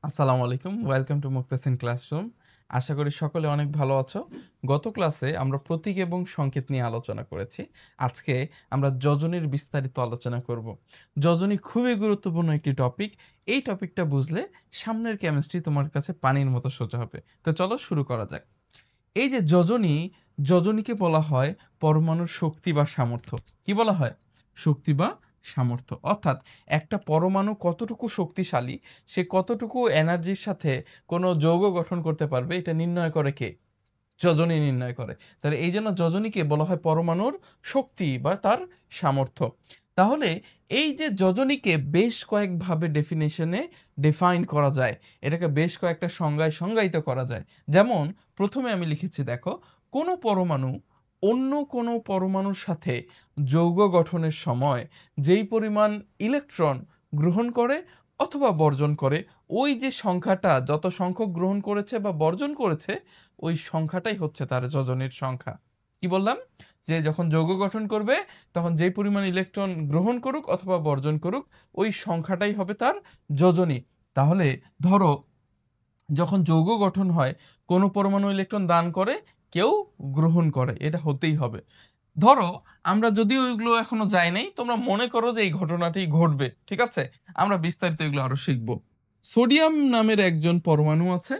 আসসালামু আলাইকুম, welcome to Muktasin classroom. আশা করি সকলে অনেক ভালো আছো। গত ক্লাসে আমরা প্রতীক এবং সংকেত নিয়ে আলোচনা করেছি। আজকে আমরা যোজনীর বিস্তারিত আলোচনা করব। যোজনী খুবই গুরুত্বপূর্ণ একটি টপিক। এই টপিকটা বুঝলে সামনের কেমিস্ট্রি তোমার কাছে পানির মতো সোজা হবে। তো চলো শুরু করা যাক। এই যে যোজনী, যোজনীকে বলা হয় পরমাণুর শক্তি বা সামর্থ্য। কি বলা হয়? শক্তি বা সামর্থ্য। অর্থাৎ একটা পরমাণু কতটুকু শক্তিশালী, সে কতটুকু এনার্জির সাথে কোনো যৌগ গঠন করতে পারবে, এটা নির্ণয় করে কে? যোজনী নির্ণয় করে। তাহলে এই জন্য যোজনীকে বলা হয় পরমাণুর শক্তি বা তার সামর্থ্য। তাহলে এই যে যোজনীকে বেশ কয়েকভাবে ডেফিনেশনে ডিফাইন করা যায়, এটাকে বেশ কয়েকটা সংজ্ঞায় সংজ্ঞায়িত করা যায়। যেমন প্রথমে আমি লিখেছি, দেখো, কোনো পরমাণু অন্য কোনো পরমাণুর সাথে যৌগ গঠনের সময় যেই পরিমাণ ইলেকট্রন গ্রহণ করে অথবা বর্জন করে, ওই যে সংখ্যাটা যত সংখ্যক গ্রহণ করেছে বা বর্জন করেছে, ওই সংখ্যাটাই হচ্ছে তার যোজনীর সংখ্যা। কি বললাম? যে যখন যৌগ গঠন করবে তখন যেই পরিমাণ ইলেকট্রন গ্রহণ করুক অথবা বর্জন করুক, ওই সংখ্যাটাই হবে তার যোজনী। তাহলে ধরো, যখন যৌগ গঠন হয়, কোনো পরমাণু ইলেকট্রন দান করে, কেউ গ্রহণ করে, এটা হতেই হবে। ধরো, আমরা যদিও ওইগুলো এখনো যাই নাই, তোমরা মনে করো যে এই ঘটনাটি ঘটবে, ঠিক আছে? আমরা বিস্তারিত এগুলো আরো শিখব। সোডিয়াম নামের একজন পরমাণু আছে,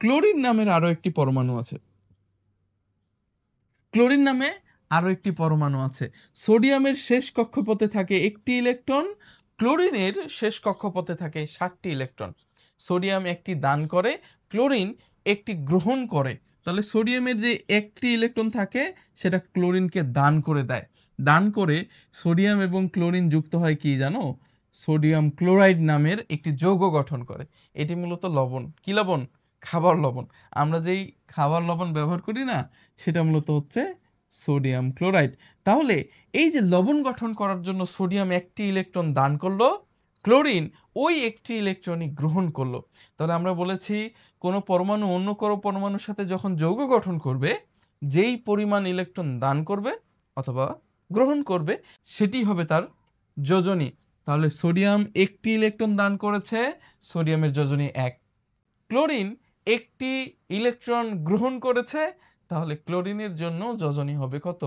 ক্লোরিন নামের আরো একটি পরমাণু আছে। ক্লোরিন নামে আরো একটি পরমাণু আছে। সোডিয়ামের শেষ কক্ষপথে থাকে একটি ইলেকট্রন, ক্লোরিনের শেষ কক্ষপথে থাকে 7টি ইলেকট্রন। সোডিয়াম একটি দান করে, ক্লোরিন একটি গ্রহণ করে। তাহলে সোডিয়ামের যে একটি ইলেকট্রন থাকে সেটা ক্লোরিনকে দান করে দেয়। দান করে সোডিয়াম এবং ক্লোরিন যুক্ত হয় কি জানো? সোডিয়াম ক্লোরাইড নামের একটি যৌগ গঠন করে। এটি মূলত লবণ। কি লবণ? খাবার লবণ। আমরা যেই খাবার লবণ ব্যবহার করি না, সেটা মূলত হচ্ছে সোডিয়াম ক্লোরাইড। তাহলে এই যে লবণ গঠন করার জন্য সোডিয়াম একটি ইলেকট্রন দান করলো, ক্লোরিন ওই একটি ইলেকট্রনই গ্রহণ করলো। তাহলে আমরা বলেছি, কোনো পরমাণু অন্য কোনো পরমাণুর সাথে যখন যৌগ গঠন করবে, যেই পরিমাণ ইলেকট্রন দান করবে অথবা গ্রহণ করবে, সেটি হবে তার যোজনী। তাহলে সোডিয়াম একটি ইলেকট্রন দান করেছে, সোডিয়ামের যোজনী 1। ক্লোরিন একটি ইলেকট্রন গ্রহণ করেছে, তাহলে ক্লোরিনের জন্য যোজনী হবে কত?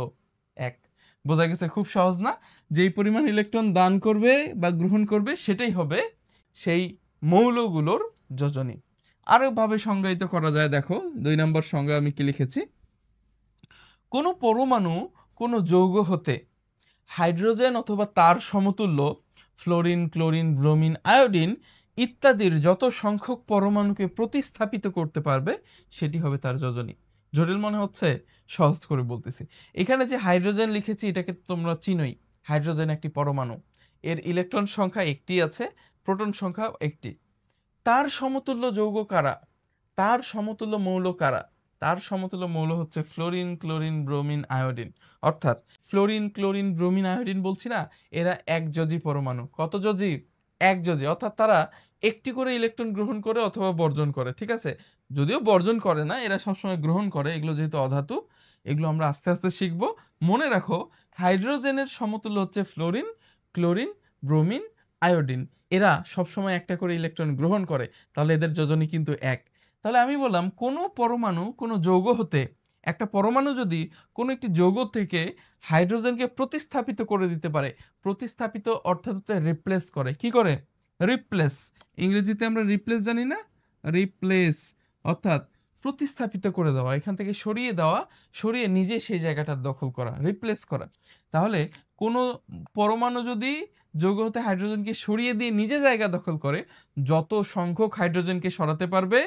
1। বোঝা গেছে? খুব সহজ না? যেই পরিমাণ ইলেকট্রন দান করবে বা গ্রহণ করবে, সেটাই হবে সেই মৌলগুলোর যোজনী। আরো ভাবে সংজ্ঞায়িত করা যায়, দেখো 2 নম্বর সংজ্ঞা আমি কি লিখেছি। কোনো পরমাণু কোনো যৌগ হতে হাইড্রোজেন অথবা তার সমতুল্য ফ্লোরিন, ক্লোরিন, ব্রোমিন, আয়োডিন ইত্যাদির যত সংখ্যক পরমাণুকে প্রতিস্থাপিত করতে পারবে, সেটি হবে তার যোজনী। জটিল মনে হচ্ছে? সহজ করে বলতেছি। এখানে যে হাইড্রোজেন লিখেছি, এটাকে তোমরা চিনোই। হাইড্রোজেন একটি পরমাণু, এর ইলেকট্রন সংখ্যা একটি আছে, প্রোটন সংখ্যা একটি। তার সমতুল্য যৌগ কারা? তার সমতুল্য মৌল কারা? তার সমতুল্য মৌল হচ্ছে ফ্লোরিন, ক্লোরিন, ব্রোমিন, আয়োডিন। অর্থাৎ ফ্লোরিন, ক্লোরিন, ব্রোমিন, আয়োডিন বলছি না, এরা একযোজী পরমাণু। কত যোজী? একযোজী। অর্থাৎ তারা একটি করে ইলেকট্রন গ্রহণ করে অথবা বর্জন করে, ঠিক আছে? যদিও বর্জন করে না, এরা সবসময় গ্রহণ করে। এগুলো যেহেতু অধাতু, এগুলো আমরা আস্তে আস্তে শিখব। মনে রাখো, হাইড্রোজেনের সমতুল্য হচ্ছে ফ্লোরিন, ক্লোরিন, ব্রোমিন, আয়োডিন। এরা সবসময় একটা করে ইলেকট্রন গ্রহণ করে, তাহলে এদের যোজনী কিন্তু 1। তাহলে আমি বললাম, কোনো পরমাণু কোনো যৌগ হতে, একটা পরমাণু যদি কোনো একটি যৌগ থেকে হাইড্রোজেনকে প্রতিস্থাপিত করে দিতে পারে, প্রতিস্থাপিত অর্থাৎ হচ্ছে রিপ্লেস করে। কি করে? রিপ্লেস। ইংরেজিতে আমরা রিপ্লেস জানি না? রিপ্লেস অর্থাৎ প্রতিস্থাপিত করে দেওয়া, এখান থেকে সরিয়ে দেওয়া, সরিয়ে নিজে সেই জায়গাটা দখল করা, রিপ্লেস করা। তাহলে কোনো পরমাণু যদি যৌগ হতে হাইড্রোজেনকে সরিয়ে দিয়ে নিজে জায়গা দখল করে, যত সংখ্যক হাইড্রোজেনকে সরাতে পারবে,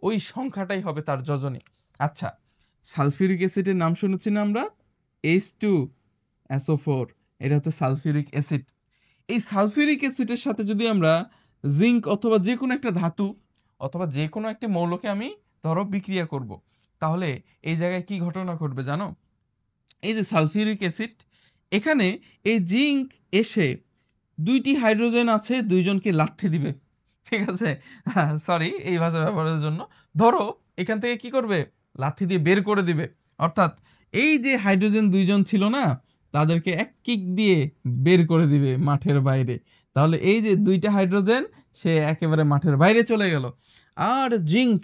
ওই সংখ্যাটাই হবে তার যোজনী। আচ্ছা, সালফিউরিক অ্যাসিডের নাম শুনেছি না আমরা? H2SO4, এটা হচ্ছে সালফিউরিক অ্যাসিড। এই সালফিউরিক অ্যাসিডের সাথে যদি আমরা জিঙ্ক অথবা যে কোনো একটা ধাতু অথবা যে কোনো একটি মৌলকে আমি ধরো বিক্রিয়া করব, তাহলে এই জায়গায় কি ঘটনা ঘটবে জানো? এই যে সালফিউরিক অ্যাসিড, এখানে এই জিঙ্ক এসে 2টি হাইড্রোজেন আছে, 2জনকে লাথি দিবে, ঠিক আছে? সরি এই ভাষা ব্যবহারের জন্য। ধরো এখান থেকে কি করবে? লাথি দিয়ে বের করে দিবে। অর্থাৎ এই যে হাইড্রোজেন 2জন ছিল না, তাদেরকে এক কিক দিয়ে বের করে দিবে মাঠের বাইরে। তাহলে এই যে দুইটা হাইড্রোজেন সে একেবারে মাঠের বাইরে চলে গেল। আর জিঙ্ক,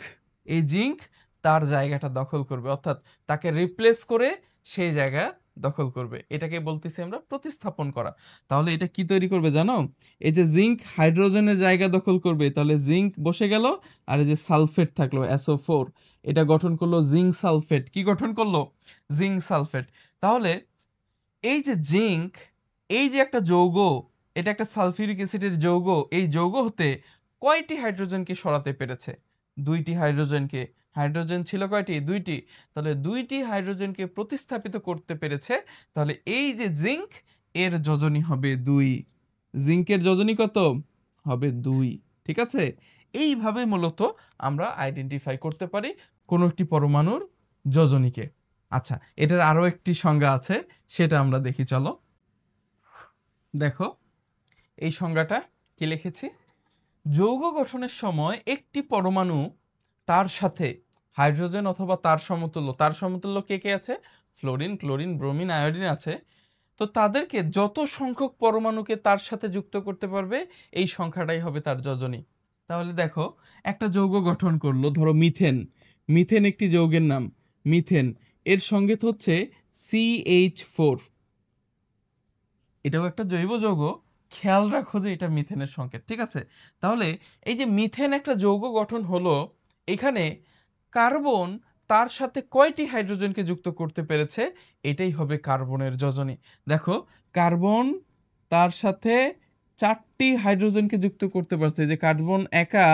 এই জিঙ্ক তার জায়গাটা দখল করবে, অর্থাৎ তাকে রিপ্লেস করে সেই জায়গা দখল করবে। এটাকে বলতেছি আমরা প্রতিস্থাপন করা। তাহলে এটা কি তৈরি করবে জানো? এই যে জিঙ্ক হাইড্রোজেনের জায়গা দখল করবে, তাহলে জিঙ্ক বসে গেল, আর এই যে সালফেট থাকলো SO4, এটা গঠন করলো জিঙ্ক সালফেট। কি গঠন করলো? Zinc sulphate. তাহলে এই যে জিঙ্ক, এই যে একটা যৌগ, এটা একটা সালফিউরিক অ্যাসিডের যৌগ, এই যৌগ হতে কয়টি হাইড্রোজেনকে সরাতে পেরেছে? দুইটি হাইড্রোজেনকে। হাইড্রোজেন ছিল কয়টি? দুইটি। তাহলে দুইটি হাইড্রোজেনকে প্রতিস্থাপিত করতে পেরেছে। তাহলে এই যে জিঙ্ক, এর যোজনী হবে 2। জিঙ্কের যোজনী কত হবে? 2। ঠিক আছে? এইভাবে মূলত আমরা আইডেন্টিফাই করতে পারি কোনো একটি পরমাণুর যোজনীকে। আচ্ছা, এটার আরো একটি সংজ্ঞা আছে, সেটা আমরা দেখি চলো। দেখো এই সংজ্ঞাটা কি লিখেছি? যৌগ গঠনের সময় একটি পরমাণু তার সাথে হাইড্রোজেন অথবা তার সমতুল্য, তার সমতুল্য কে কে আছে? ফ্লোরিন, ক্লোরিন, ব্রোমিন, আয়োডিন আছে। তো তাদেরকে যত সংখ্যক পরমাণুকে তার সাথে যুক্ত করতে পারবে, এই সংখ্যাটাই হবে তার যোজনী। তাহলে দেখো একটা যৌগ গঠন করলো, ধরো মিথেন। মিথেন একটি যৌগের নাম, মিথেন। এর সংকেত হচ্ছে CH4। এটাও একটা জৈব যৌগ, খেয়াল রাখো যে এটা মিথেনের সংকেত। ঠিক আছে? তাহলে এই যে মিথেন একটা যৌগ গঠন হলো, এখানে কার্বন তার সাথে কয়টি হাইড্রোজেনকে যুক্ত করতে পেরেছে? এটাই হবে কার্বনের যোজনী। দেখো কার্বন তার সাথে 4টি হাইড্রোজেনকে যুক্ত করতে পারছে। যে কার্বন একা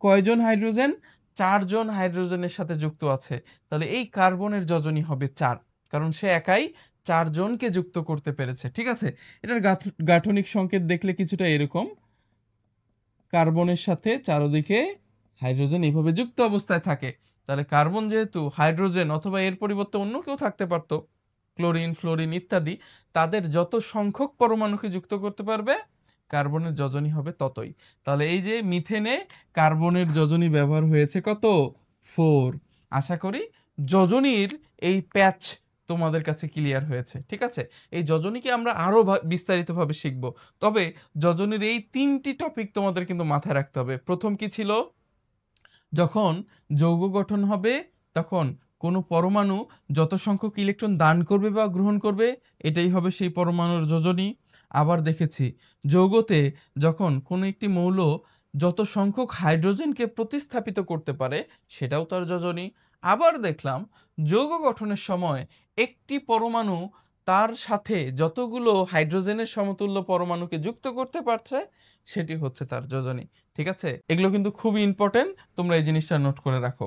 কয়জন হাইড্রোজেন? 4 জন হাইড্রোজেনের সাথে যুক্ত আছে। তাহলে এই কার্বনের যোজনী হবে 4, কারণ সে একাই 4 জনকে যুক্ত করতে পেরেছে। ঠিক আছে? এটার গাঠনিক সংকেত দেখলে কিছুটা এরকম, কার্বনের সাথে চারদিকে হাইড্রোজেন এইভাবে যুক্ত অবস্থায় থাকে। তাহলে কার্বন যেহেতু হাইড্রোজেন অথবা এর পরিবর্তে অন্য কেউ থাকতে পারতো, ক্লোরিন, ফ্লোরিন ইত্যাদি, তাদের যত সংখ্যক পরমাণুকে যুক্ত করতে পারবে, কার্বনের যোজনী হবে ততই। তাহলে এই যে মিথেনে কার্বনের যোজনী ব্যবহার হয়েছে কত? 4। আশা করি যোজনীর এই প্যাচ তোমাদের কাছে ক্লিয়ার হয়েছে। ঠিক আছে? এই যোজনীকে আমরা আরো বিস্তারিতভাবে শিখব। তবে যোজনীর এই 3টি টপিক তোমাদের কিন্তু মাথায় রাখতে হবে। প্রথম কি ছিল? যখন যৌগ গঠন হবে তখন কোনো পরমাণু যত সংখ্যক ইলেকট্রন দান করবে বা গ্রহণ করবে, এটাই হবে সেই পরমাণুর যোজনী। আবার দেখেছি যৌগতে যখন কোনো একটি মৌল যত সংখ্যক হাইড্রোজেনকে প্রতিস্থাপিত করতে পারে, সেটাও তার যোজনী। আবার দেখলাম যৌগ গঠনের সময় একটি পরমাণু তার সাথে যতগুলো হাইড্রোজেনের সমতুল্য পরমাণুকে যুক্ত করতে পারছে, সেটি হচ্ছে তার যোজনী। ঠিক আছে? এগুলো কিন্তু খুবই ইম্পর্টেন্ট, তোমরা এই জিনিসটা নোট করে রাখো।